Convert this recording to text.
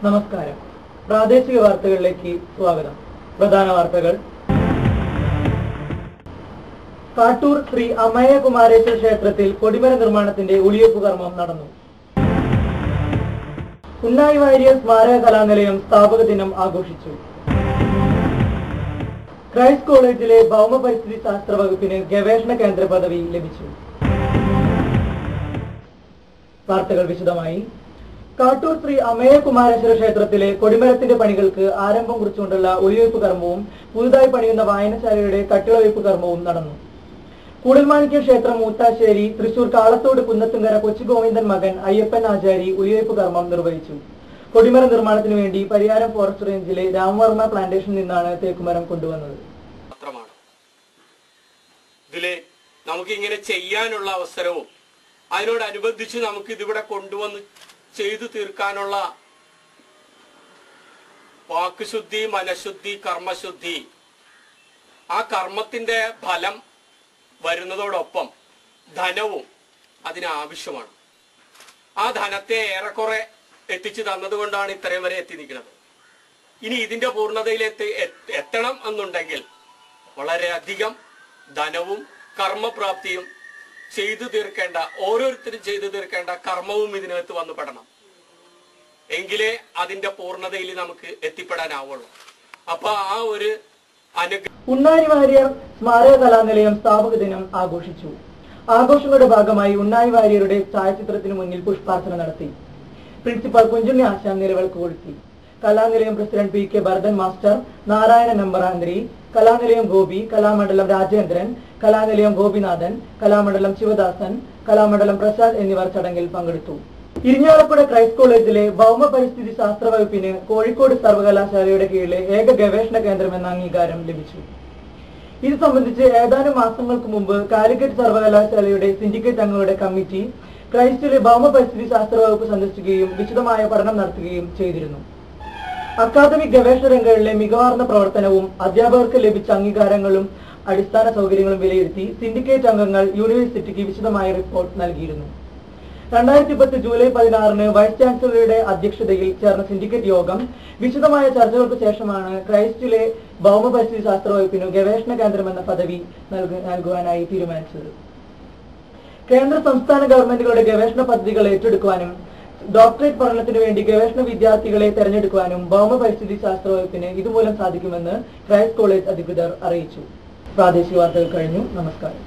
നമസ്കാരം. പ്രാദേശിക വാർത്തകളിലേക്ക് സ്വാഗതം. പ്രധാന വാർത്തകൾ. കാട്ടൂർ ശ്രീ അമ്മയ്യകുമാരേശ്വര ക്ഷേത്രത്തിൽ കൊടിമര നിർമ്മാണത്തിന്റെ ഉളിയൊപ്പ് കർമ്മം നടന്നു. ഉണ്ണായി വാര്യർ സ്മാരക കലാനിലയം സ്ഥാപക ദിനം ആഘോഷിച്ചു. ക്രൈസ്റ്റ് കോളേജിലെ ഭൗമ പരിസ്ഥിതി ശാസ്ത്ര വകുപ്പിന് ഗവേഷണ കേന്ദ്ര പദവി ലഭിച്ചു. വാർത്തകൾ വിശദമായി. കാട്ടൂർ ശ്രീ അമ്മയ്യകുമാരേശ്വര ക്ഷേത്രത്തിലെ കൊടിമരത്തിന്റെ പണികൾക്ക് ആരംഭം കുറിച്ചുകൊണ്ടുള്ള ഒളിവയ്പ് കർമ്മവും പുതുതായി പണിയുന്ന വായനശാലയുടെ കട്ടിളവയ്പ് കർമ്മവും നടന്നു. കൂടൽമാണിക്യ ക്ഷേത്രം മൂത്താശ്ശേരി, തൃശൂർ കാളത്തോട് കുന്നത്തുങ്കര കൊച്ചുഗോവിന്ദൻ മകൻ അയ്യപ്പൻ ആചാരി ഒളിവയ്പ് കർമ്മം നിർവഹിച്ചു. കൊടിമര നിർമ്മാണത്തിനു വേണ്ടി പരിയാരം ഫോറസ്റ്റ് റേഞ്ചിലെ രാമവർമ്മ പ്ലാന്റേഷനിൽ നിന്നാണ് തേക്കുമരം കൊണ്ടുവന്നത്. ഇതില് നമുക്ക് ഇങ്ങനെ ചെയ്യാനുള്ള അവസരവും അതിനോടനുബന്ധിച്ച് നമുക്ക് ഇതിവിടെ കൊണ്ടുവന്ന് ചെയ്തു തീർക്കാനുള്ള വാക്കുശുദ്ധി, മനഃശുദ്ധി, കർമ്മശുദ്ധി, ആ കർമ്മത്തിന്റെ ഫലം വരുന്നതോടൊപ്പം ധനവും അതിനാവശ്യമാണ്. ആ ധനത്തെ ഏറെക്കുറെ എത്തിച്ചു തന്നതുകൊണ്ടാണ് ഇത്രയും വരെ എത്തി നിൽക്കുന്നത്. ഇനി ഇതിന്റെ പൂർണ്ണതയിൽ എത്തണം എന്നുണ്ടെങ്കിൽ വളരെയധികം ധനവും കർമ്മപ്രാപ്തിയും ചെയ്തു തീർക്കേണ്ട, ഓരോരുത്തരും ചെയ്തു തീർക്കേണ്ട കർമ്മവും ഇതിനകത്ത് വന്നു പെടണം. എങ്കിലേ അതിന്റെ പൂർണ്ണതയിൽ നമുക്ക് എത്തിപ്പെടാനാവുള്ളൂ. അപ്പൊ ആ ഒരു ഉണ്ണായി വാര്യർ സ്മാരക കലാനിലയം സ്ഥാപക ദിനം ആഘോഷിച്ചു. ആഘോഷങ്ങളുടെ ഭാഗമായി ഉണ്ണായി വാര്യരുടെ ഛായാചിത്രത്തിന് മുന്നിൽ പുഷ്പാർച്ചന നടത്തി. പ്രിൻസിപ്പൽ കുഞ്ചുണ്ണി ആശാൻ നിലവിളക്ക് കൊളുത്തി. Kalanilayam president P K Bharathan master, Narayana നമ്പറാന്തരി, കലാനിലയം ഗോപി, കലാമണ്ഡലം രാജേന്ദ്രൻ, കലാനിലയം ഗോപിനാഥൻ, കലാമണ്ഡലം ശിവദാസൻ, കലാമണ്ഡലം പ്രസാദ് എന്നിവർ ചടങ്ങിൽ പങ്കെടുത്തു. ഇരിഞ്ഞാലക്കുട ക്രൈസ്റ്റ് കോളേജിലെ ഭൗമ പരിസ്ഥിതി ശാസ്ത്ര വകുപ്പിന് കോഴിക്കോട് സർവകലാശാലയുടെ കീഴിലെ ഏക ഗവേഷണ കേന്ദ്രം എന്ന അംഗീകാരം ലഭിച്ചു. ഇത് സംബന്ധിച്ച് ഏതാനും മാസങ്ങൾക്ക് മുമ്പ് കാലിക്കറ്റ് സർവകലാശാലയുടെ സിൻഡിക്കേറ്റ് അംഗങ്ങളുടെ കമ്മിറ്റി ക്രൈസ്റ്റിലെ ഭൗമ പരിസ്ഥിതി ശാസ്ത്ര വകുപ്പ് സന്ദർശിക്കുകയും വിശദമായ പഠനം നടത്തുകയും ചെയ്തിരുന്നു. അക്കാദമിക് ഗവേഷണ രംഗങ്ങളിലെ മികവാർന്ന പ്രവർത്തനവും അധ്യാപകർക്ക് ലഭിച്ച അംഗീകാരങ്ങളും അടിസ്ഥാന സൗകര്യങ്ങളും വിലയിരുത്തി സിൻഡിക്കേറ്റ് അംഗങ്ങൾ യൂണിവേഴ്സിറ്റിക്ക് വിശദമായ റിപ്പോർട്ട് നൽകിയിരുന്നു. 2010 ജൂലൈ 16 വൈസ് ചാൻസലറുടെ അധ്യക്ഷതയിൽ ചേർന്ന സിൻഡിക്കേറ്റ് യോഗം വിശദമായ ചർച്ചകൾക്ക് ശേഷമാണ് ക്രൈസ്റ്റിലെ ഭൗമ പരിസ്ഥിതി ശാസ്ത്ര വകുപ്പിന് ഗവേഷണ കേന്ദ്രം എന്ന പദവി നൽകുവാനായി തീരുമാനിച്ചത്. കേന്ദ്ര സംസ്ഥാന ഗവൺമെന്റുകളുടെ ഗവേഷണ പദ്ധതികൾ ഏറ്റെടുക്കുവാനും ഡോക്ടറേറ്റ് പഠനത്തിനു വേണ്ടി ഗവേഷണ വിദ്യാർത്ഥികളെ തെരഞ്ഞെടുക്കുവാനും ഭൗമ പരിസ്ഥിതി ശാസ്ത്ര വകുപ്പിന് ഇതുമൂലം സാധിക്കുമെന്ന് ക്രൈസ്റ്റ് കോളേജ് അധികൃതർ അറിയിച്ചു. പ്രാദേശിക വാർത്തകൾ കഴിഞ്ഞു. നമസ്കാരം.